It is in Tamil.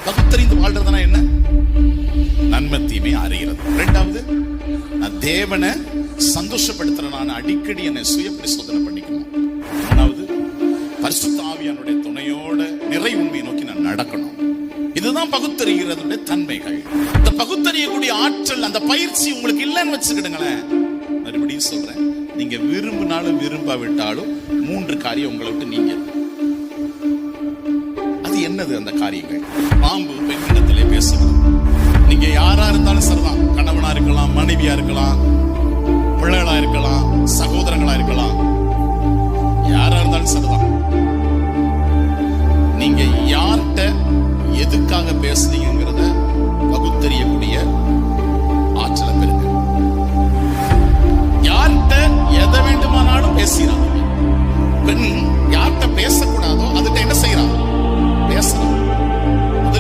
பகுத்தறிந்து வாழ்றதுனா என்ன? நன்மை தீமை அறிகிறது. இரண்டாவது, நான் தேவனை சந்தோஷப்படுத்துற நான் அடிக்கடி என்னை சுய பரிசோதனை பண்ணிக்கணும். மூணாவது, பரிசுத்த ஆவியானுடைய துணையோட நிறை உண்மையை நோக்கி நான் நடக்கணும். இதுதான் பகுத்தறிகிறதுடைய தன்மைகள். இந்த பகுத்தறியக்கூடிய ஆற்றல், அந்த பயிற்சி உங்களுக்கு இல்லைன்னு வச்சுக்கிடுங்களேன். மறுபடியும் சொல்றேன், நீங்க விரும்பினாலும் விரும்பாவிட்டாலும் 3 காரியம் உங்களை விட்டு நீங்க. அது என்னது அந்த காரியங்கள்? பாம்பு பெண்ணிடத்திலே பேசுகிறது. நீங்க யாரா இருந்தாலும் சரிதான், கணவனா இருக்கலாம், மனைவியா இருக்கலாம், பிள்ளைகளா இருக்கலாம், சகோதரங்களா இருக்கலாம், யாரா இருந்தாலும் சரிதான். நீங்க யார்கிட்ட எதுக்காக பேசுறீங்கிறத பகுத்தறியக்கூடிய ஆற்றலை பெறுங்க. யார்கிட்ட எதை வேண்டுமானாலும் பேசுகிறாங்க.